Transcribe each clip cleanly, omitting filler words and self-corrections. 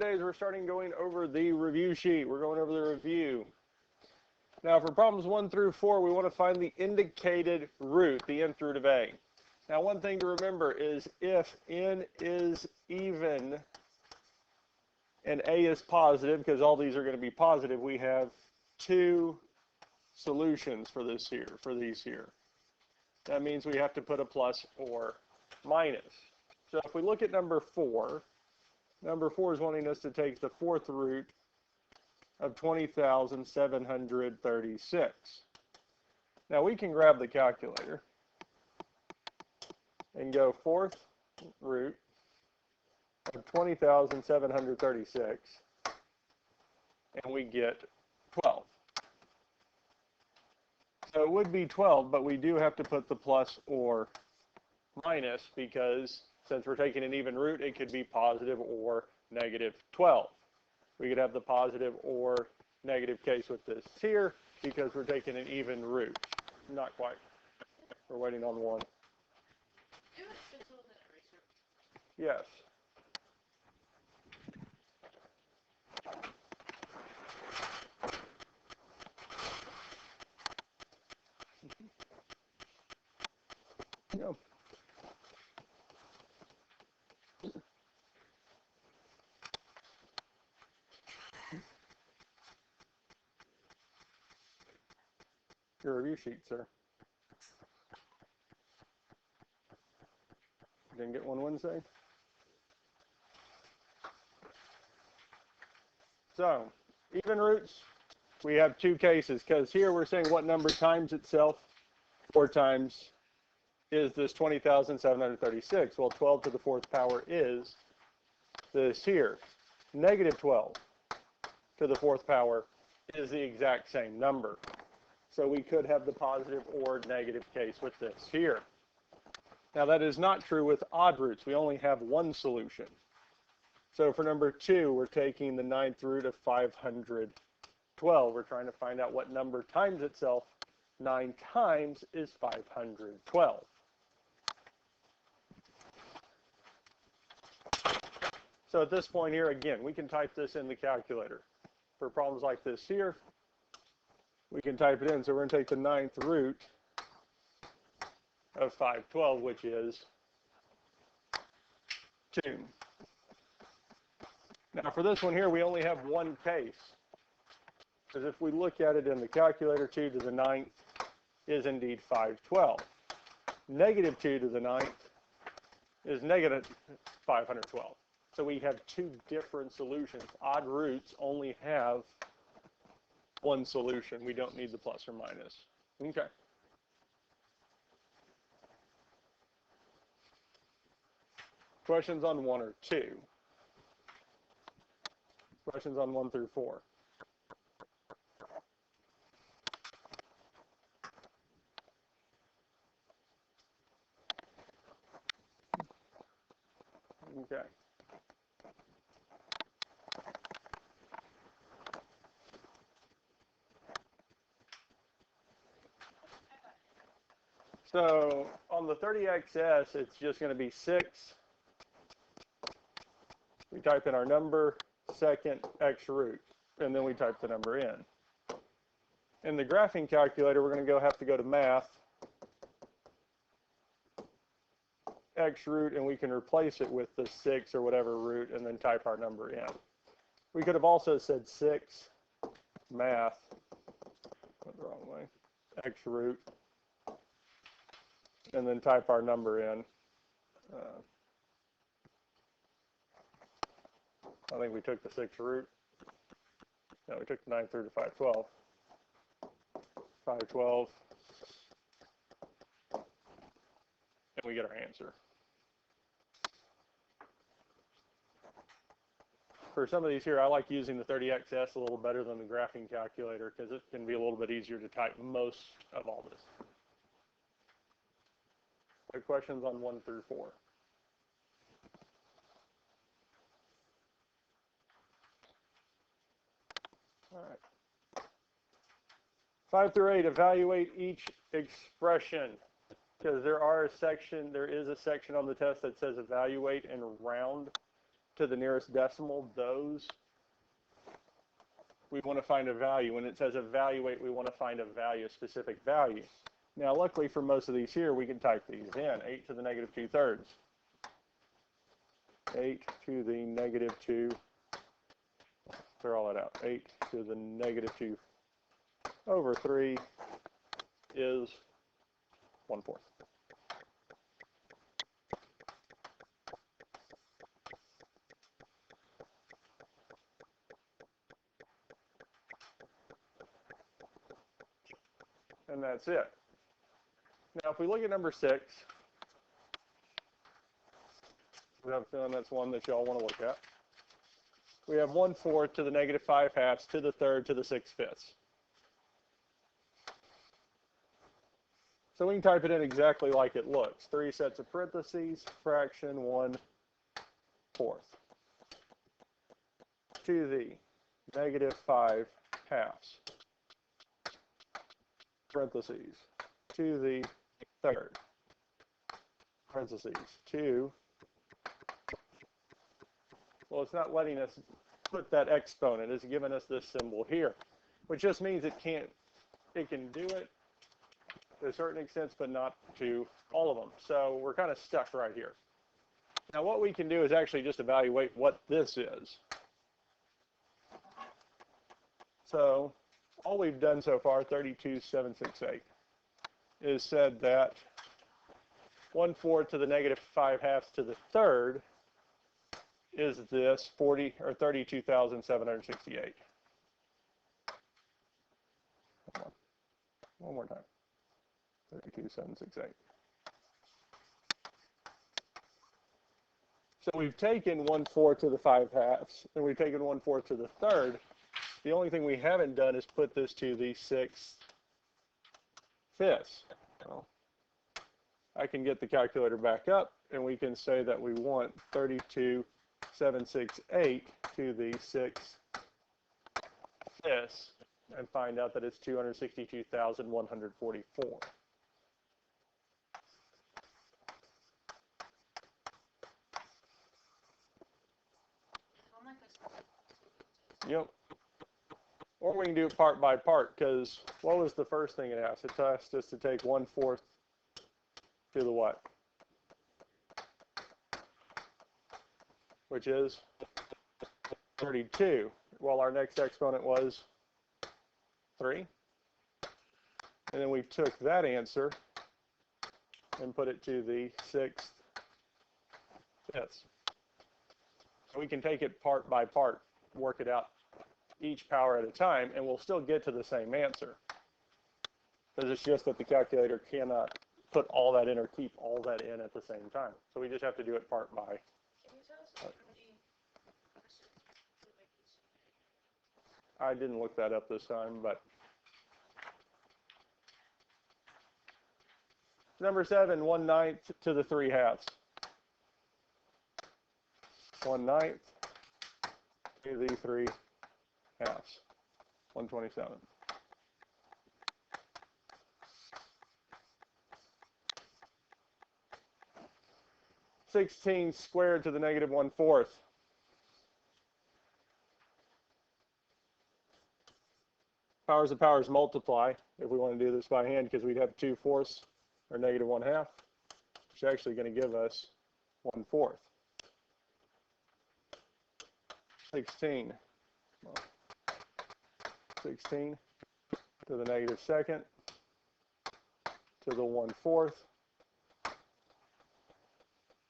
today is we're starting going over the review sheet. We're going over the review. Now for problems 1 through 4, we want to find the indicated root, the nth root of a. Now one thing to remember is if n is even and a is positive, because all these are going to be positive, we have two solutions for this here, for these here. That means we have to put a plus or minus. So if we look at number 4 is wanting us to take the fourth root of 20,736. Now we can grab the calculator and go fourth root of 20,736, and we get 12. So it would be 12, but we do have to put the plus or minus because since we're taking an even root, it could be positive or negative 12. We could have the positive or negative case with this here because we're taking an even root. Not quite. We're waiting on one. Yes. No. Your review sheet, sir. Didn't get one Wednesday? So, even roots, we have two cases, because here we're saying what number times itself 4 times is this 20,736. Well, 12 to the fourth power is this here. Negative 12 to the fourth power is the exact same number. So we could have the positive or negative case with this here. Now that is not true with odd roots. We only have one solution. So for number 2, we're taking the 9th root of 512. We're trying to find out what number times itself 9 times is 512. So at this point here, again, we can type this in the calculator. For problems like this here, we can type it in. So we're going to take the 9th root of 512, which is 2. Now for this one here, we only have one case. Because if we look at it in the calculator, 2 to the 9th is indeed 512. Negative 2 to the 9th is negative 512. So we have two different solutions. Odd roots only have one solution. We don't need the plus or minus. Okay. Questions on 1 or 2? Questions on 1 through 4? Okay. So on the 30xs, it's just going to be 6. We type in our number, second, x root, and then we type the number in. In the graphing calculator, we're going to have to go to math, x root, and we can replace it with the 6 or whatever root, and then type our number in. We could have also said 6, math, went the wrong way, x root, and then type our number in. I think we took the 6th root. No, we took the 9th root of 512. 512. And we get our answer. For some of these here, I like using the 30xs a little better than the graphing calculator because it can be a little bit easier to type most of all this. Quick questions on 1 through 4? All right. 5 through 8, evaluate each expression. Because there is a section on the test that says evaluate and round. to the nearest decimal, those we want to find a value. When it says evaluate, we want to find a value, a specific value. Now, luckily for most of these here, we can type these in. 8 to the negative 2/3. 8 to the negative 2, throw all that out. 8 to the negative 2 over 3 is 1/4. And that's it. Now, if we look at number 6, we have a feeling that's one that y'all want to look at. We have 1/4 to the negative 5/2 to the 3rd to the 6/5. So we can type it in exactly like it looks. 3 sets of parentheses, fraction 1/4 to the negative 5/2 parentheses to the 3rd parentheses to, well, it's not letting us put that exponent. It's giving us this symbol here, which just means it can do it to a certain extent, but not to all of them. So we're kind of stuck right here. Now what we can do is actually just evaluate what this is. So all we've done so far, 32,768, is said that 1/4 to the negative 5/2 to the 3rd is this 32,768. One more time. 32,768. So we've taken 1/4 to the 5/2, and we've taken 1/4 to the 3rd. The only thing we haven't done is put this to the 6/5. Well, I can get the calculator back up, and we can say that we want 32,768 to the 6/5 and find out that it's 262,144. Yep. Or we can do it part by part, because what was the first thing it asked? It asked us to take 1/4 to the what? Which is 32. Well, our next exponent was 3. And then we took that answer and put it to the 6/5. So we can take it part by part, work it out each power at a time, and we'll still get to the same answer. Because it's just that the calculator cannot put all that in or keep all that in at the same time. So we just have to do it part by. I didn't look that up this time, but number 7, 1/9 to the 3/2. 1/9 to the 3/2. 127. (16) squared to the negative 1/4. Powers of powers multiply if we want to do this by hand, because we'd have 2/4 or negative 1/2, which is actually going to give us 1/4. 16. 16 to the negative 2nd to the 1/4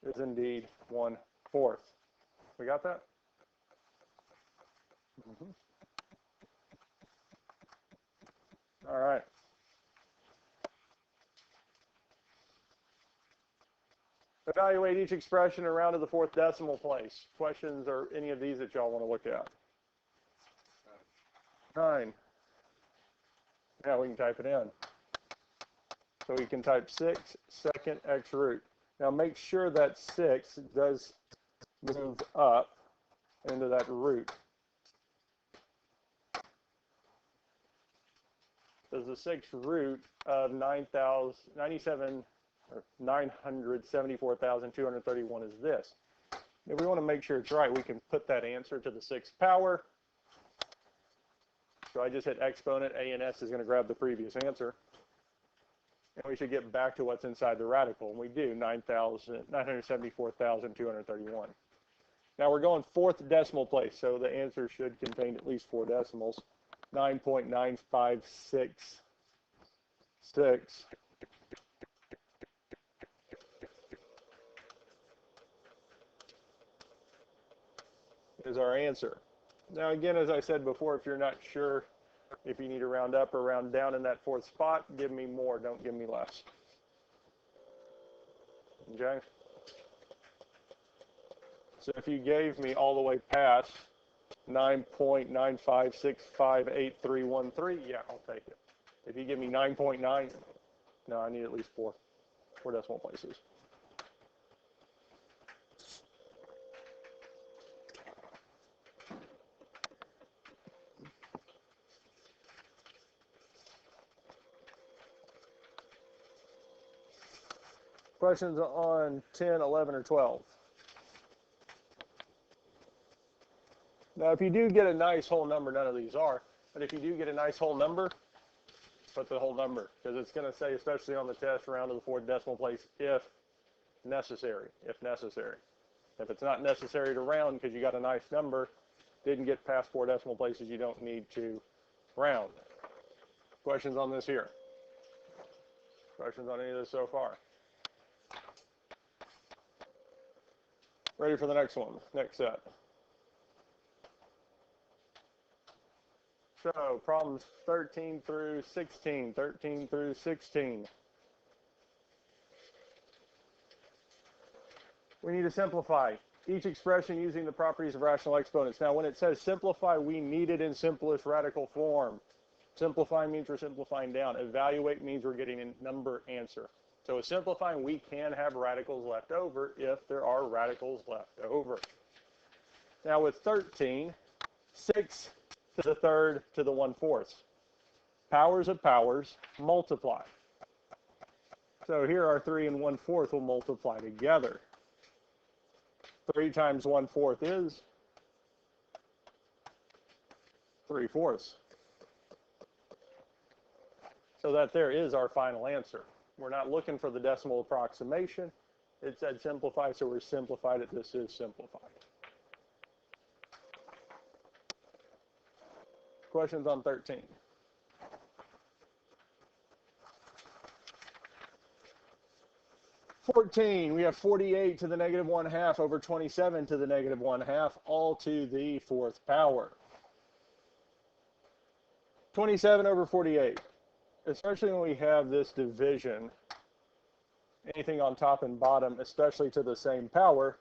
is indeed 1/4. We got that? Mm-hmm. All right. Evaluate each expression around to the 4th decimal place. Questions or any of these that y'all want to look at? 9. Yeah, we can type it in. So we can type 6 second x root. Now make sure that 6 does move up into that root. Does the 6th root of 974,231 is this? If we want to make sure it's right, we can put that answer to the 6th power. So I just hit exponent. A and S is going to grab the previous answer. And we should get back to what's inside the radical. And we do, 974,231. Now we're going 4th decimal place, so the answer should contain at least 4 decimals. 9.9566 is our answer. Now again, as I said before, if you're not sure if you need to round up or round down in that 4th spot, give me more, don't give me less. Okay? So if you gave me all the way past 9.9565813, yeah, I'll take it. If you give me 9.9, no, I need at least 4 decimal places. Questions on 10, 11, or 12? Now, if you do get a nice whole number, none of these are, but if you do get a nice whole number, put the whole number, because it's going to say, especially on the test, round to the 4th decimal place if necessary, if necessary. If it's not necessary to round because you got a nice number, didn't get past 4 decimal places, you don't need to round. Questions on this here? Questions on any of this so far? Ready for the next one, next set. So, problems 13 through 16, 13 through 16. We need to simplify each expression using the properties of rational exponents. Now, when it says simplify, we need it in simplest radical form. Simplify means we're simplifying down. Evaluate means we're getting a number answer. So with simplifying, we can have radicals left over if there are radicals left over. Now with 13, 6 to the 3rd to the 1/4. Powers of powers multiply. So here our 3 and 1/4 will multiply together. 3 times 1/4 is 3/4. So that there is our final answer. We're not looking for the decimal approximation. It said simplify, so we're simplified it. This is simplified. Questions on 13? We have 48 to the negative 1/2 over 27 to the negative 1/2, all to the 4th power. 27 over 48. Especially when we have this division, anything on top and bottom, especially to the same power,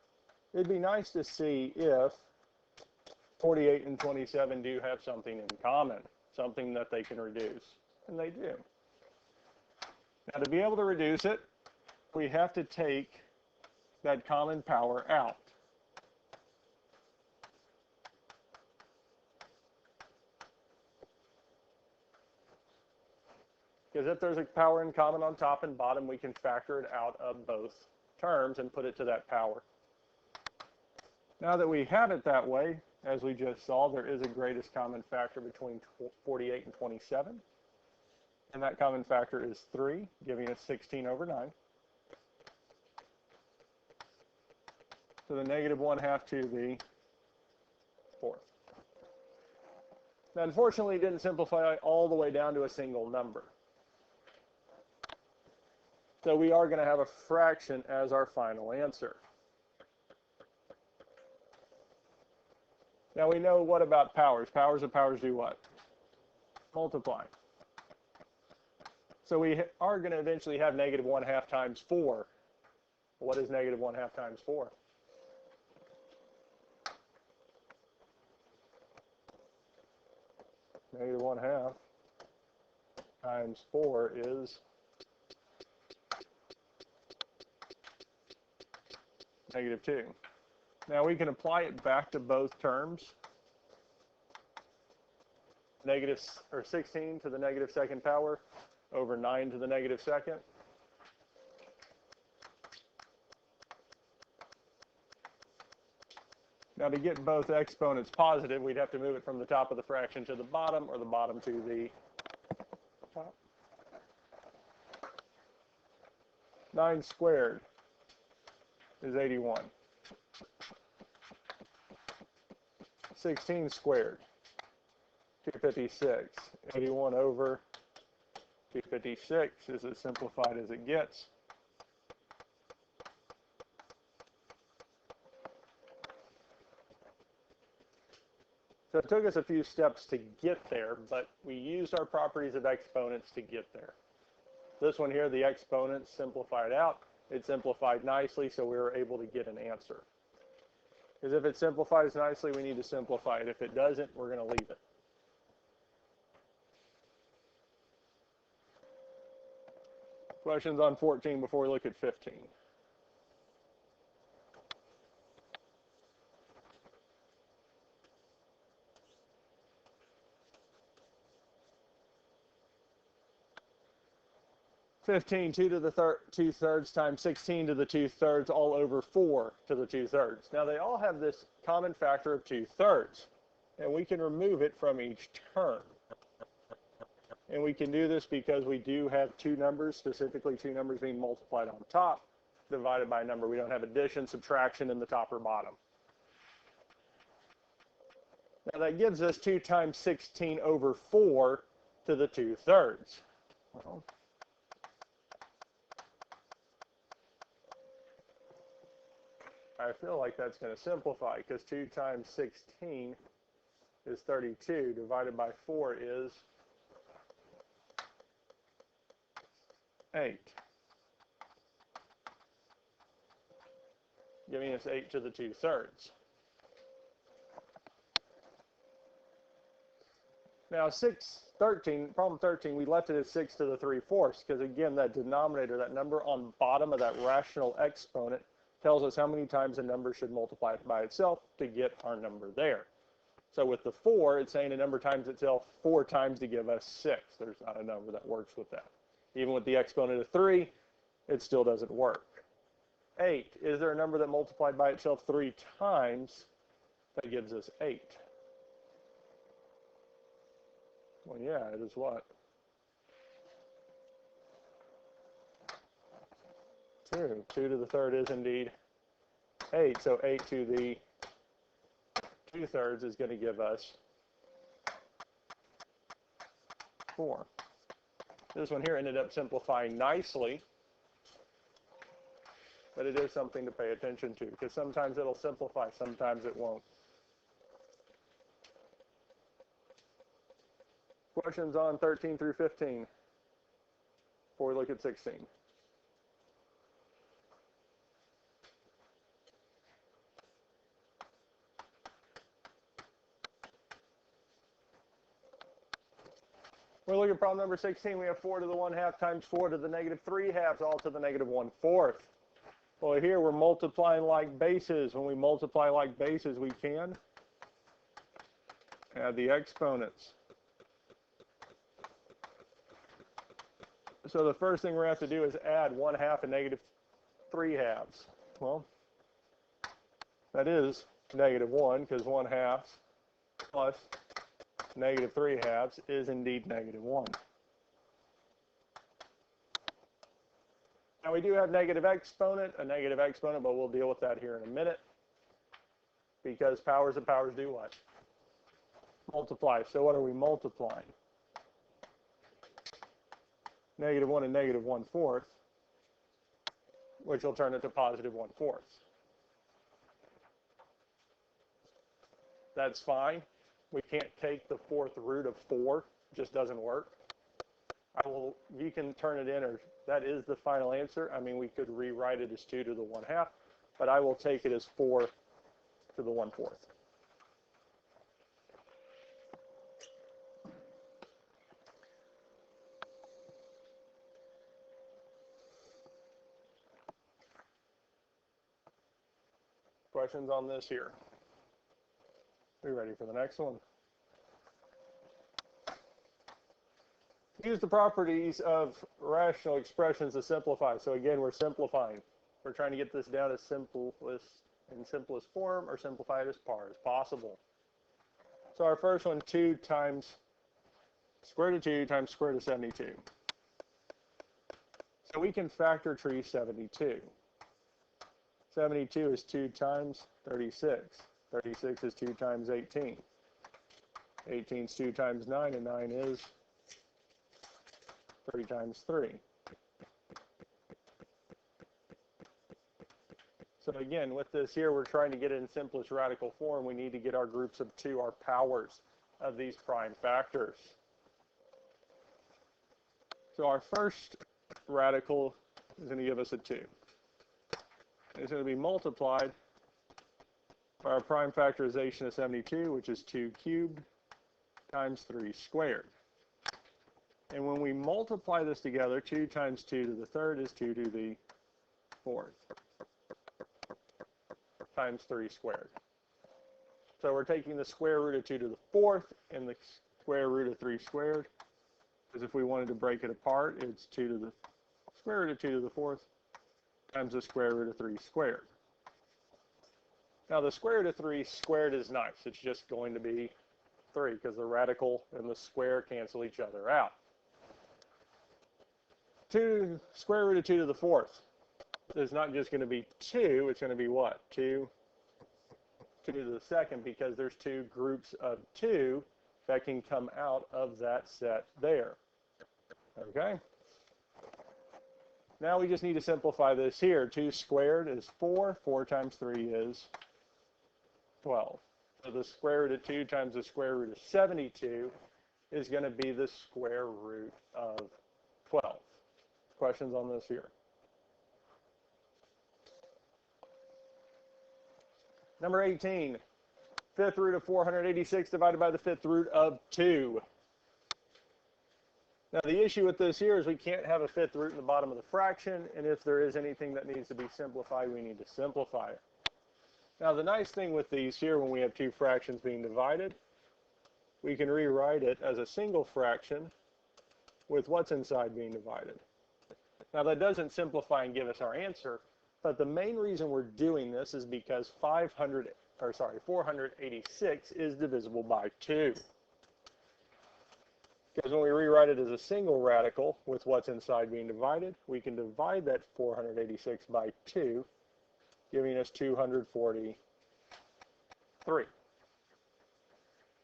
it'd be nice to see if 48 and 27 do have something in common, something that they can reduce, and they do. Now, to be able to reduce it, we have to take that common power out. Because if there's a power in common on top and bottom, we can factor it out of both terms and put it to that power. Now that we have it that way, as we just saw, there is a greatest common factor between 48 and 27. And that common factor is 3, giving us 16 over 9. So the negative 1/2 to the 4th. Now, unfortunately, it didn't simplify all the way down to a single number. So we are going to have a fraction as our final answer. Now we know what about powers. Powers of powers do what? Multiply. So we are going to eventually have negative 1/2 times 4. What is negative 1/2 times 4? Negative 1/2 times 4 is negative 2. Now we can apply it back to both terms. Negative, or 16 to the negative 2nd power over 9 to the negative 2nd. Now to get both exponents positive, we'd have to move it from the top of the fraction to the bottom, or the bottom to the top. 9 squared is 81. 16 squared, 256. 81 over 256 is as simplified as it gets. So it took us a few steps to get there, but we used our properties of exponents to get there. This one here, the exponents simplified out. It simplified nicely, so we were able to get an answer. Because if it simplifies nicely, we need to simplify it. If it doesn't, we're going to leave it. Questions on 14 before we look at 15? 15, 2 to the 2/3 times 16 to the 2/3 all over 4 to the 2/3. Now they all have this common factor of 2/3, and we can remove it from each term. And we can do this because we do have two numbers, specifically two numbers being multiplied on top, divided by a number. We don't have addition, subtraction in the top or bottom. Now that gives us 2 times 16 over 4 to the 2/3. Well, I feel like that's going to simplify because 2 times 16 is 32, divided by 4 is 8, giving us 8 to the 2/3. Now problem 13, we left it as 6 to the 3/4 because again, that denominator, that number on bottom of that rational exponent tells us how many times a number should multiply by itself to get our number there. So with the 4, it's saying a number times itself 4 times to give us 6. There's not a number that works with that. Even with the exponent of 3, it still doesn't work. 8, is there a number that multiplied by itself 3 times that gives us 8? Well, yeah, it is what? 2. 2 to the 3rd is indeed 8. So 8 to the 2/3 is going to give us 4. This one here ended up simplifying nicely, but it is something to pay attention to because sometimes it'll simplify, sometimes it won't. Questions on 13 through 15 before we look at 16? We look at problem number 16. We have 4 to the 1/2 times 4 to the negative 3/2, all to the negative 1/4. Well, here we're multiplying like bases. When we multiply like bases, we can add the exponents. So the first thing we're going to have to do is add 1/2 and negative 3/2. Well, that is negative 1 because 1/2 plus negative 3/2 is indeed negative 1. Now we do have a negative exponent, but we'll deal with that here in a minute because powers of powers do what? Multiply. So what are we multiplying? Negative 1 and negative 1/4, which will turn into positive 1/4. That's fine. We can't take the 4th root of 4. It just doesn't work. You can turn it in, or that is the final answer. I mean, we could rewrite it as 2 to the 1/2, but I will take it as 4 to the 1/4. Questions on this here? Are you ready for the next one? Use the properties of rational expressions to simplify. So again, we're simplifying. We're trying to get this down as simple as in simplest form or simplify it as far as possible. So our first one, 2 times square root of 2 times square root of 72. So we can factor tree 72. 72 is 2 times 36. 36 is 2 times 18. 18 is 2 times 9, and 9 is 3 times 3. So again, with this here, we're trying to get it in simplest radical form. We need to get our groups of 2, our powers of these prime factors. So our first radical is going to give us a 2. It's going to be multiplied by our prime factorization of 72, which is 2 cubed times 3 squared. And when we multiply this together, 2 times 2 to the third is 2 to the fourth times 3 squared. So we're taking the square root of 2 to the fourth and the square root of 3 squared. Because if we wanted to break it apart, it's 2 to the square root of 2 to the fourth times the square root of 3 squared. Now the square root of 3 squared is nice. It's just going to be 3 because the radical and the square cancel each other out. 2 square root of 2 to the fourth is not just going to be 2, it's going to be what? 2 to the second, because there's 2 groups of 2 that can come out of that set there. Okay? Now we just need to simplify this here. 2 squared is 4. 4 times 3 is 12. So the square root of 2 times the square root of 72 is going to be the square root of 12. Questions on this here? Number 18, 5th root of 486 divided by the 5th root of 2. Now the issue with this here is we can't have a 5th root in the bottom of the fraction, and if there is anything that needs to be simplified, we need to simplify it. Now the nice thing with these here, when we have 2 fractions being divided, we can rewrite it as a single fraction with what's inside being divided. Now that doesn't simplify and give us our answer, but the main reason we're doing this is because 486 is divisible by 2. Because when we rewrite it as a single radical with what's inside being divided, we can divide that 486 by 2, giving us 243.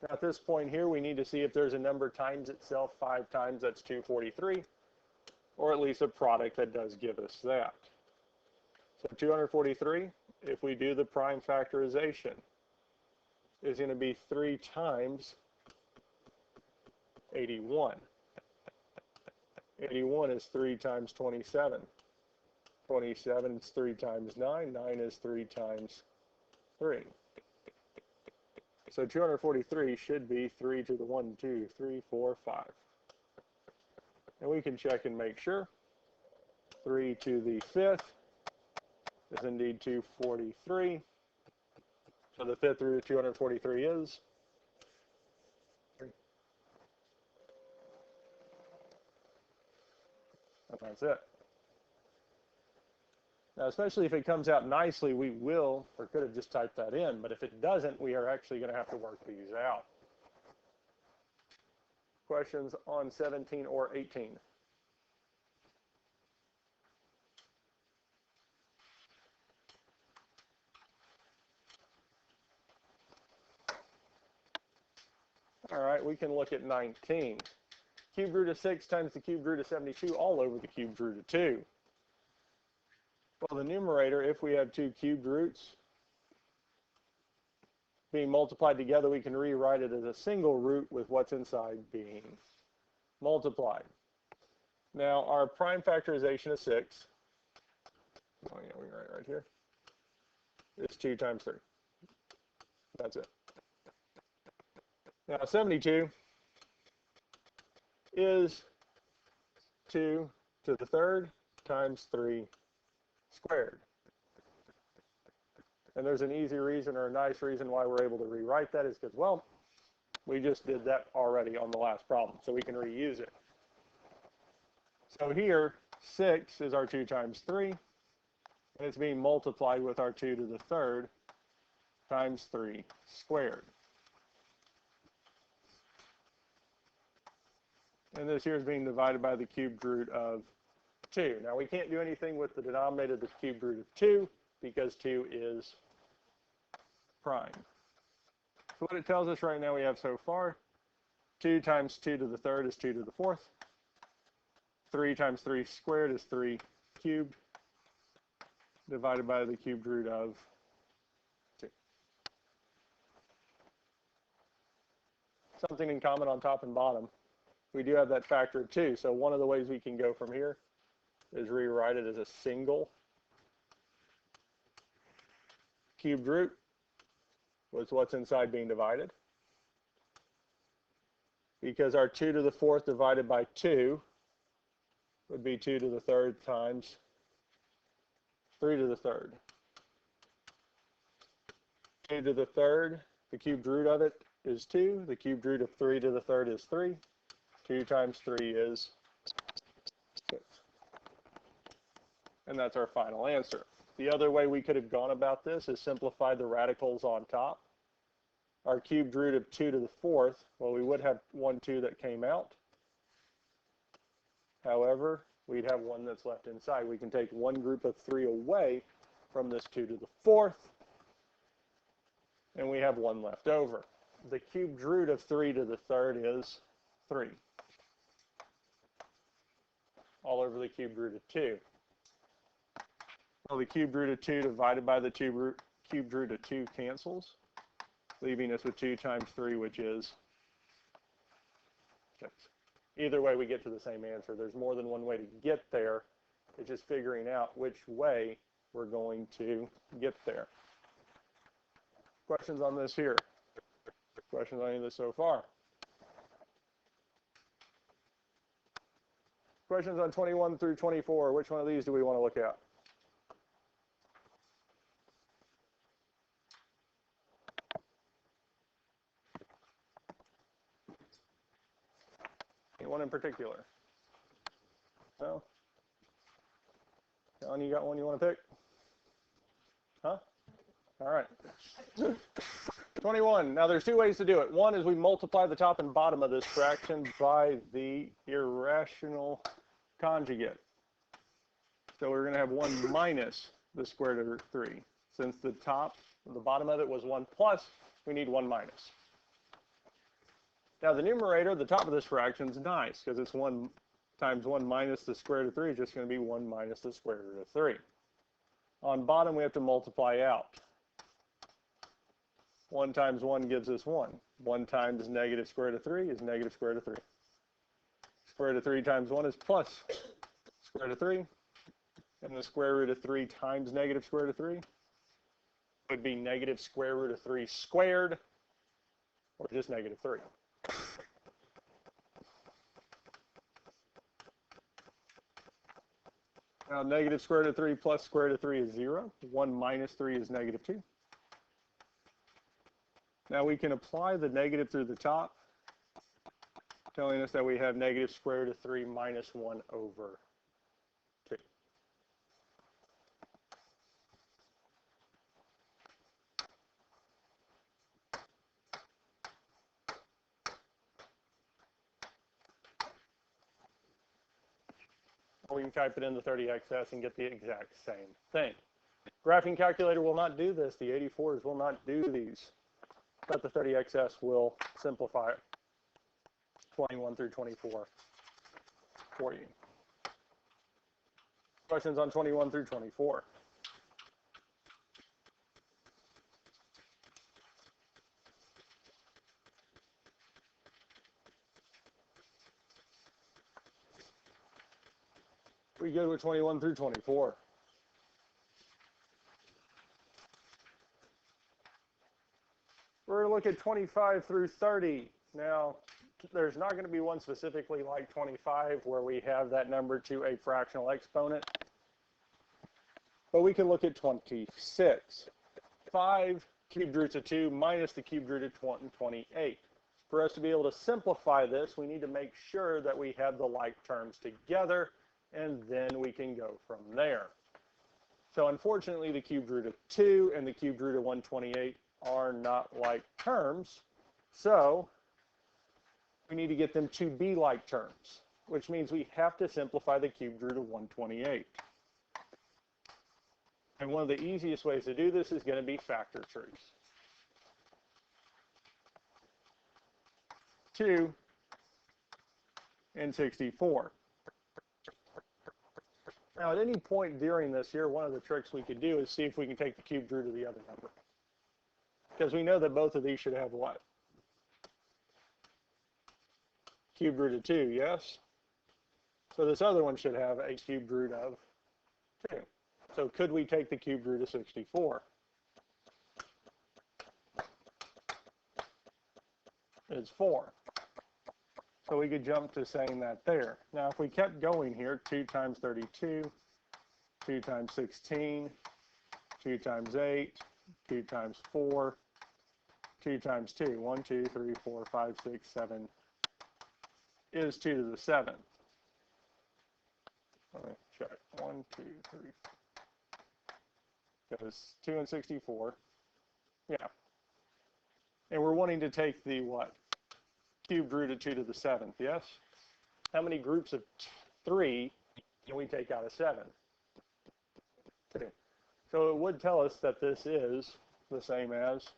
Now at this point here, we need to see if there's a number times itself 5 times, that's 243, or at least a product that does give us that. So 243, if we do the prime factorization, is going to be 3 times 81. 81 is 3 times 27. 27 is 3 times 9. 9 is 3 times 3. So 243 should be 3 to the 1, 2, 3, 4, 5. And we can check and make sure. 3 to the 5th is indeed 243. So the 5th root of 243 is 3. And that's it. Now, especially if it comes out nicely, we will, or could have just typed that in, but if it doesn't, we are actually going to have to work these out. Questions on 17 or 18? All right, we can look at 19. Cube root of 6 times the cube root of 72 all over the cube root of 2. Well, the numerator, if we have 2 cubed roots being multiplied together, we can rewrite it as a single root with what's inside being multiplied. Now, our prime factorization of 6, oh yeah, we write it right here, is 2 times 3. That's it. Now, 72 is 2 to the third times 3 squared. And there's an easy reason or a nice reason why we're able to rewrite that is because, well, we just did that already on the last problem, so we can reuse it. So here, 6 is our 2 times 3, And it's being multiplied with our 2 to the third times 3 squared. And this here is being divided by the cubed root of 2. Now we can't do anything with the denominator of the cubed root of 2 because 2 is prime. So what it tells us right now we have so far, 2 times 2 to the third is 2 to the fourth. 3 times 3 squared is 3 cubed, divided by the cubed root of 2. Something in common on top and bottom. We do have that factor of 2, so one of the ways we can go from here is rewrite it as a single cubed root with what's inside being divided. Because our 2 to the fourth divided by 2 would be 2 to the third times 3 to the third. 2 to the third, the cubed root of it is 2. The cubed root of 3 to the third is 3. 2 times 3 is 6. And that's our final answer. The other way we could have gone about this is simplify the radicals on top. Our cubed root of 2 to the fourth, well, we would have 1 2 that came out. However, we'd have 1 that's left inside. We can take one group of 3 away from this 2 to the fourth, and we have 1 left over. The cubed root of 3 to the third is 3. All over the cubed root of 2. Well, the cubed root of 2 divided by the cubed root of 2 cancels, leaving us with 2 times 3, which is 6. Either way, we get to the same answer. There's more than one way to get there. It's just figuring out which way we're going to get there. Questions on this here? Questions on any of this so far? Questions on 21 through 24. Which one of these do we want to look at? Anyone in particular? No? John, you got one you want to pick? Huh? All right. 21. Now there's two ways to do it. One is we multiply the top and bottom of this fraction by the irrational conjugate. So we're going to have 1 minus the square root of 3. Since the bottom of it was 1 plus, we need 1 minus. Now the numerator, the top of this fraction is nice because it's 1 times 1 minus the square root of 3 is just going to be 1 minus the square root of 3. On bottom, we have to multiply out. 1 times 1 gives us 1. 1 times negative square root of 3 is negative square root of 3. Square root of 3 times 1 is plus square root of 3. And the square root of 3 times negative square root of 3 would be negative square root of 3 squared, or just negative 3. Now, negative square root of 3 plus square root of 3 is 0. 1 minus 3 is negative 2. Now, we can apply the negative through the top, telling us that we have negative square root of 3 minus 1 over 2. We can type it in the 30xs and get the exact same thing. Graphing calculator will not do this. The 84s will not do these. But the 30xs will simplify it. 21 through 24 for you. Questions on 21 through 24? We good with 21 through 24. We're going to look at 25 through 30. Now, there's not going to be one specifically like 25 where we have that number to a fractional exponent. But we can look at 26. 5 cubed roots of 2 minus the cubed root of 28. For us to be able to simplify this, we need to make sure that we have the like terms together, and then we can go from there. So unfortunately, the cubed root of 2 and the cubed root of 128 are not like terms. So we need to get them to be like terms, which means we have to simplify the cubed root of 128. And one of the easiest ways to do this is going to be factor truths. 2 and 64. Now, at any point during this here, one of the tricks we could do is see if we can take the cubed root of the other number. Because we know that both of these should have what? Cubed root of 2, yes? So this other one should have a cubed root of 2. So could we take the cubed root of 64? It's 4. So we could jump to saying that there. Now, if we kept going here, 2 times 32, 2 times 16, 2 times 8, 2 times 4, 2 times 2, 1, 2, 3, 4, 5, 6, 7, is 2 to the 7th. Let me check. 1, 2, 3. Because 2 and 64. Yeah. And we're wanting to take the what? Cubed root of 2 to the 7th, yes? How many groups of 3 can we take out of 7? 2. So it would tell us that this is the same as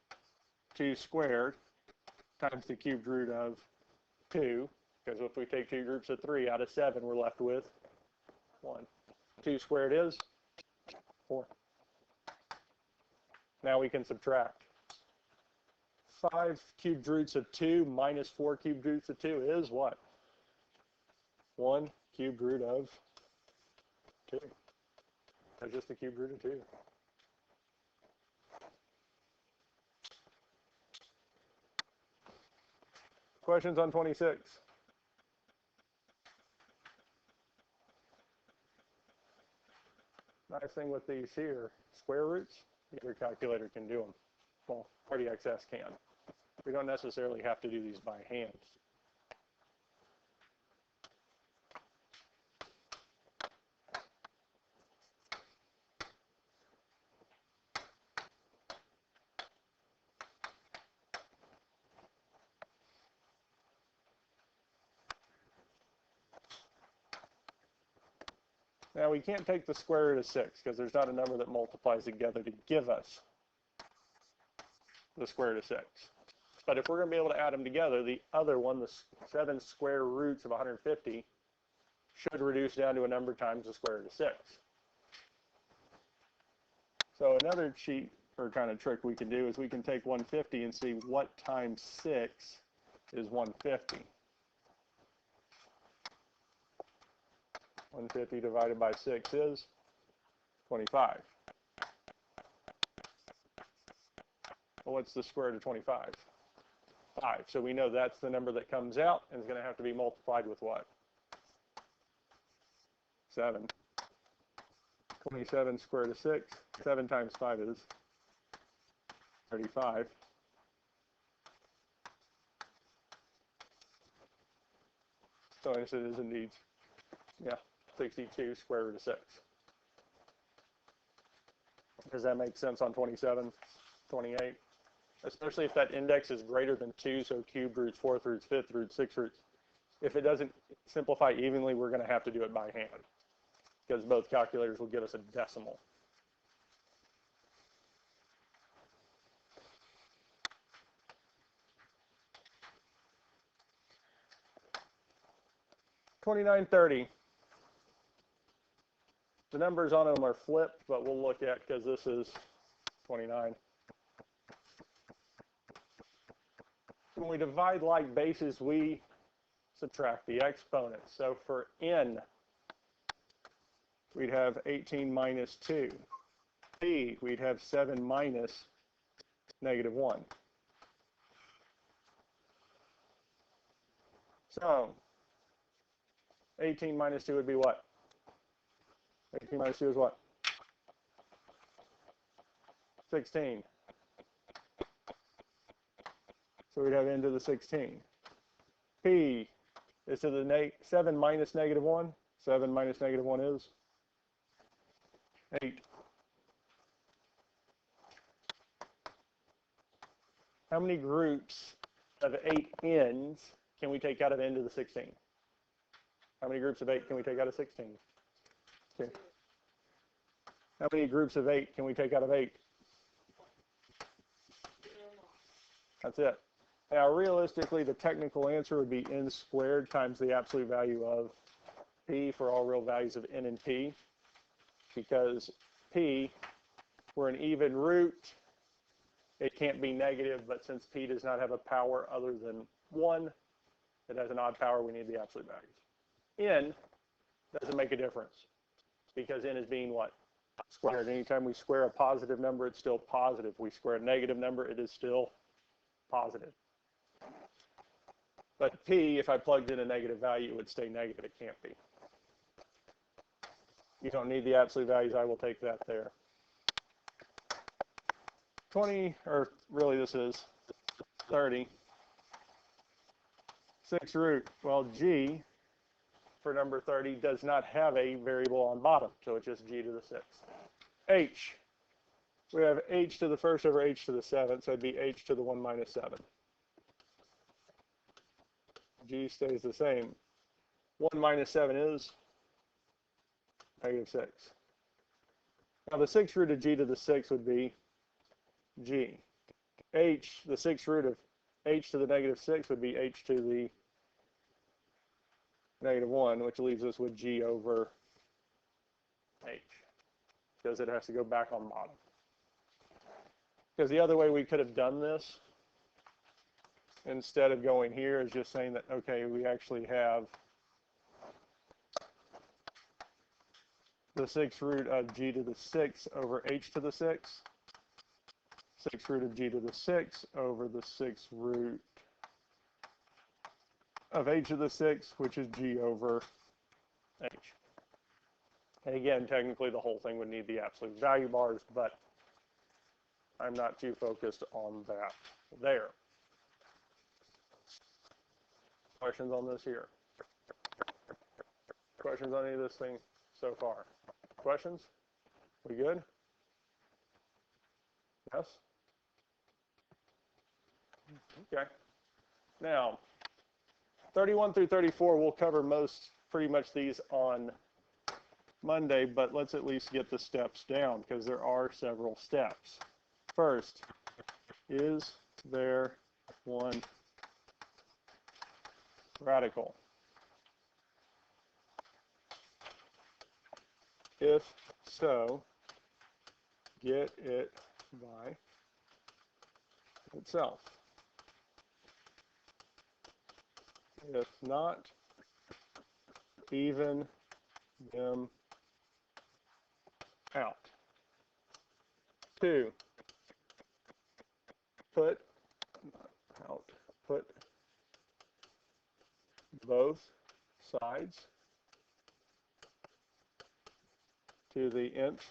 2 squared times the cubed root of 2, because if we take 2 groups of 3 out of 7, we're left with 1. 2 squared is 4. Now we can subtract. 5 cubed roots of 2 minus 4 cubed roots of 2 is what? 1 cubed root of 2. That's just the cubed root of 2. Questions on 26? Nice thing with these here, square roots, your calculator can do them. Well, RDXS can. We don't necessarily have to do these by hand. Now we can't take the square root of 6 because there's not a number that multiplies together to give us the square root of 6. But if we're going to be able to add them together, the other one, the 7 square roots of 150, should reduce down to a number times the square root of 6. So another cheat or kind of trick we can do is we can take 150 and see what times 6 is 150. 150 divided by 6 is 25. Well, what's the square root of 25? 5. So we know that's the number that comes out and is going to have to be multiplied with what? 7. 27 square root of 6. 7 times 5 is 35. So yes, it is indeed, yeah, 62 square root of 6. Does that make sense on 27, 28? Especially if that index is greater than 2, so cubed roots, fourth roots, fifth roots, sixth roots. If it doesn't simplify evenly, we're going to have to do it by hand because both calculators will give us a decimal. $29.30. The numbers on them are flipped, but we'll look at because this is 29. When we divide like bases, we subtract the exponents. So for n, we'd have 18 minus 2. p, we'd have 7 minus negative 1. So 18 minus 2 would be what? 18 minus 2 is what? 16. So we'd have n to the 16. P is to the 7 minus negative 1. 7 minus negative 1 is 8. how many groups of 8 n's can we take out of n to the 16? How many groups of 8 can we take out of 16? Okay. How many groups of 8 can we take out of 8? That's it. Now, realistically, the technical answer would be n squared times the absolute value of p for all real values of n and p, because p, we're an even root. It can't be negative, but since p does not have a power other than 1, it has an odd power, we need the absolute values. N doesn't make a difference because n is being what? Squared. Anytime we square a positive number, it's still positive. We square a negative number, it is still positive. But p, if I plugged in a negative value, it would stay negative. It can't be. You don't need the absolute values. I will take that there. 20, or really this is 30. 6 root. Well, g for number 30 does not have a variable on bottom, so it's just g to the 6th. H. We have h to the 1st over h to the 7th, so it'd be h to the 1 minus 7. G stays the same. 1 minus 7 is negative 6. Now the 6th root of g to the 6 would be g. H, the 6th root of h to the negative 6 would be h to the negative 1, which leaves us with g over h, because it has to go back on bottom. Because the other way we could have done this, instead of going here, is just saying that, okay, we actually have the 6th root of g to the 6 over h to the 6. 6th root of g to the 6 over the 6th root of h to the 6, which is g over h. And again, technically the whole thing would need the absolute value bars, but I'm not too focused on that there. Questions on this here? Questions on any of this thing so far? Questions? We good? Yes? Okay. Now, 31 through 34, we'll cover pretty much these on Monday, but let's at least get the steps down because there are several steps. First, is there one radical? If so, get it by itself. If not, even them out. 2, put both sides to the nth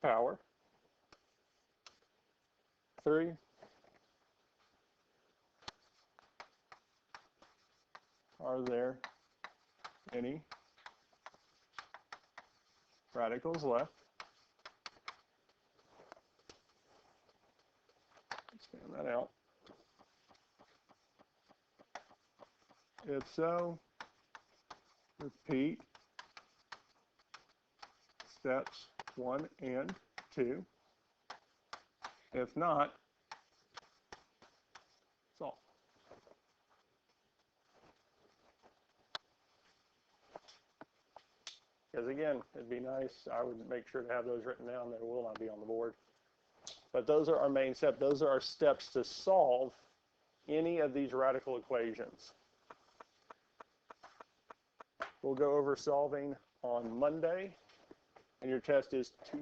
power. 3, are there any radicals left? Expand that out. If so, repeat steps 1 and 2. If not, solve. Because again, it'd be nice, I would make sure to have those written down. They will not be on the board. But those are our main steps. Those are our steps to solve any of these radical equations. We'll go over solving on Monday, and your test is 2.